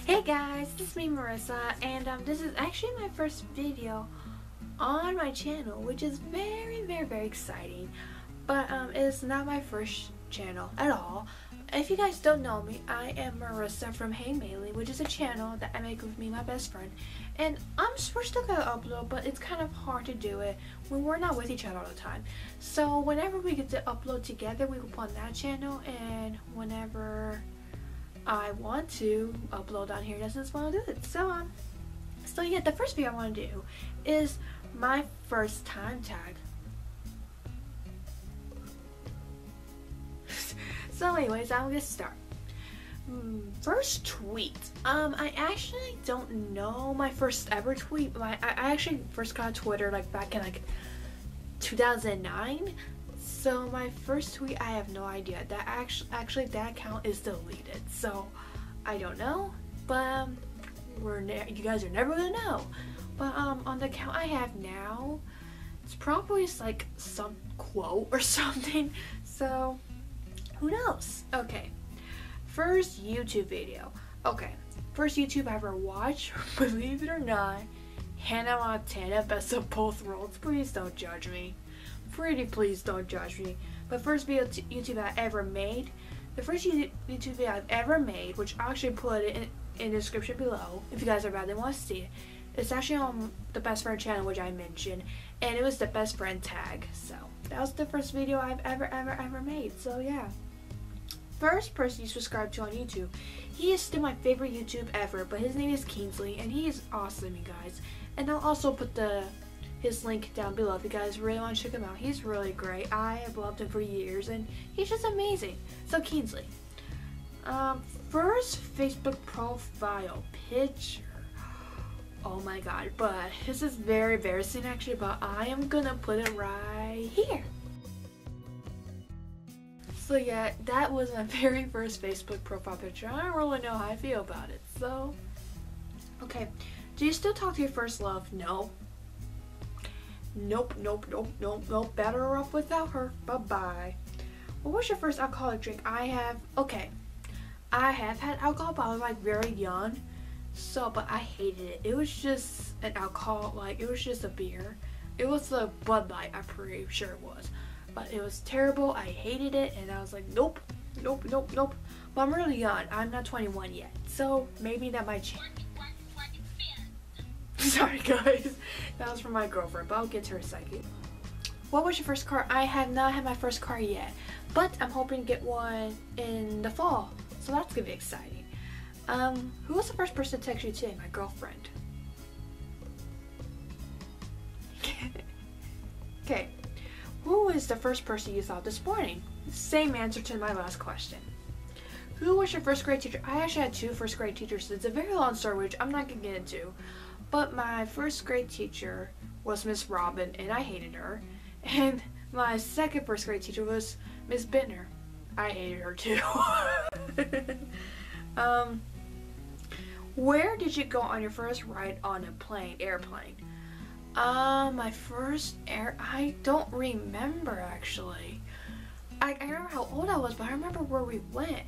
Hey guys, this is me Marissa, and this is actually my first video on my channel, which is very exciting. But it's not my first channel at all. If you guys don't know me, I am Marissa from Hey Mainly, which is a channel that I make with me and my best friend. And we're still gonna upload, but it's kind of hard to do it when we're not with each other all the time. So whenever we get to upload together, we will put on that channel, and whenever I want to upload on here, doesn't want to do it. So yeah, the first video I want to do is my first time tag. So anyways, I'm gonna start. First tweet. I actually don't know my first ever tweet. I actually first got Twitter like back in like 2009. So my first tweet, I have no idea. That actually that account is deleted. So I don't know. But you guys are never gonna know. But on the account I have now, it's probably just like some quote or something. So who knows? Okay. First YouTube video. Okay. First YouTube I ever watched, believe it or not, Hannah Montana, Best of Both Worlds. Please don't judge me. Pretty please don't judge me. But first video YouTube I ever made, the first YouTube video I've ever made, which I'll actually put it in the description below if you guys are badly want to see it. It's actually on the best friend channel, which I mentioned, and it was the best friend tag. So that was the first video I've ever made. So yeah. First person you subscribe to on YouTube. He is still my favorite YouTube ever, but his name is Kingsley, and he is awesome, you guys. And I'll also put his link down below if you guys really want to check him out. He's really great. I have loved him for years, and he's just amazing. So Kingsley. First Facebook profile picture. Oh my god, but this is very embarrassing actually, but I am gonna put it right here. So yeah, that was my very first Facebook profile picture. I don't really know how I feel about it. So, okay. Do you still talk to your first love? No. Nope. Better off without her. Bye-bye. What was your first alcoholic drink? I have had alcohol, but I was like very young. So, but I hated it. It was just an alcohol, like it was just a beer. It was a Bud Light, I'm pretty sure it was. But it was terrible. I hated it, and I was like, nope. But I'm really young. I'm not 21 yet, so maybe that might change. Sorry guys, that was from my girlfriend, but I'll get to her in a second. What was your first car? I have not had my first car yet, but I'm hoping to get one in the fall, so that's gonna be exciting. Who was the first person to text you today? My girlfriend. Okay. Who was the first person you thought this morning? Same answer to my last question. Who was your first grade teacher? I actually had two first grade teachers. It's a very long story, which I'm not going to get into. But my first grade teacher was Miss Robin, and I hated her. And my second first grade teacher was Miss Bittner. I hated her too. Where did you go on your first ride on a airplane? My first I don't remember actually. I remember how old I was, but I remember where we went.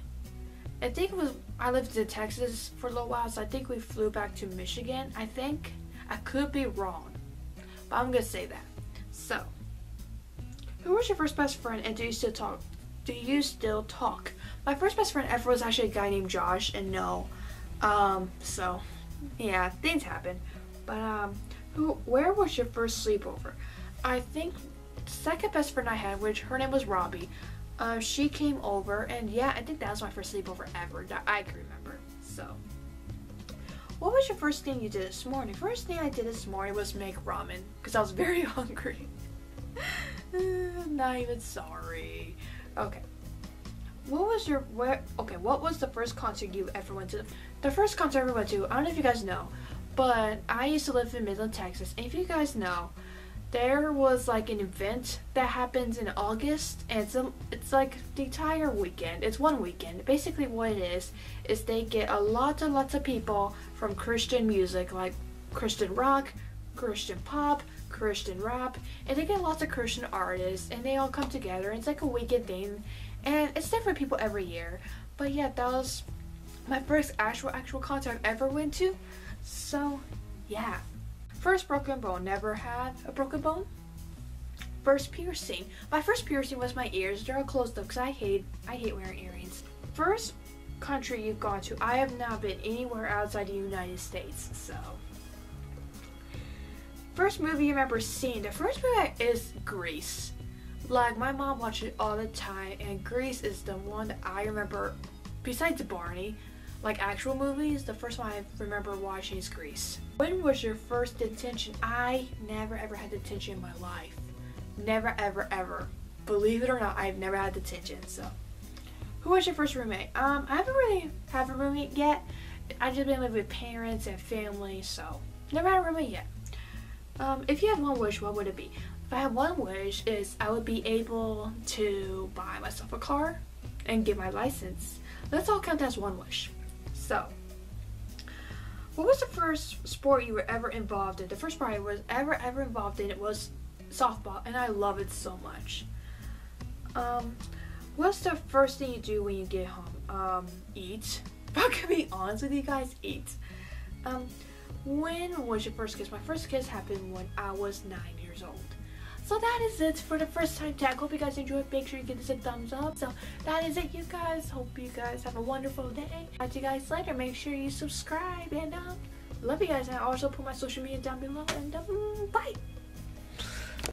I think it was, I lived in Texas for a little while, so I think we flew back to Michigan, I think. I could be wrong, but I'm gonna say that. So, who was your first best friend, and do you still talk? My first best friend ever was actually a guy named Josh, and no. So, yeah, things happen. But, where was your first sleepover? I think the second best friend I had, which her name was Robbie, she came over, and yeah, I think that was my first sleepover ever that I can remember. So, what was your first thing you did this morning? First thing I did this morning was make ramen because I was very hungry. Not even sorry. Okay. What was the first concert you ever went to? The first concert I ever went to, I don't know if you guys know, but I used to live in Midland, Texas, and if you guys know, there was like an event that happens in August, and it's like the entire weekend. It's one weekend. Basically what it is they get a lot of people from Christian music, like Christian rock, Christian pop, Christian rap, and they get lots of Christian artists, and they all come together, and it's like a weekend thing, and it's different people every year. But yeah, that was my first actual concert I ever went to. So yeah. First broken bone, never had a broken bone. First piercing. My first piercing was my ears. They're all closed up because I hate wearing earrings. First country you've gone to. I have not been anywhere outside the United States. So first movie you remember seeing. The first movie is Grease. Like, my mom watched it all the time, and Grease is the one that I remember, besides Barney, like actual movies, the first one I remember watching is Grease. When was your first detention? I never ever had detention in my life. Never ever ever. Believe it or not, I've never had detention. So, who was your first roommate? I haven't really had a roommate yet. I've just been living with parents and family, so never had a roommate yet. If you had one wish, what would it be? If I had one wish, is I would be able to buy myself a car and get my license. Let's all count as one wish. So, what was the first sport you were ever involved in? The first sport I was ever involved in, it was softball, and I love it so much. What's the first thing you do when you get home? Eat. If I can be honest with you guys, eat. When was your first kiss? My first kiss happened when I was 9 years old. So that is it for the first time tag. Hope you guys enjoyed. Make sure you give this a thumbs up. So that is it, you guys. Hope you guys have a wonderful day. Catch you guys later. Make sure you subscribe, and love you guys. And I also put my social media down below, and bye.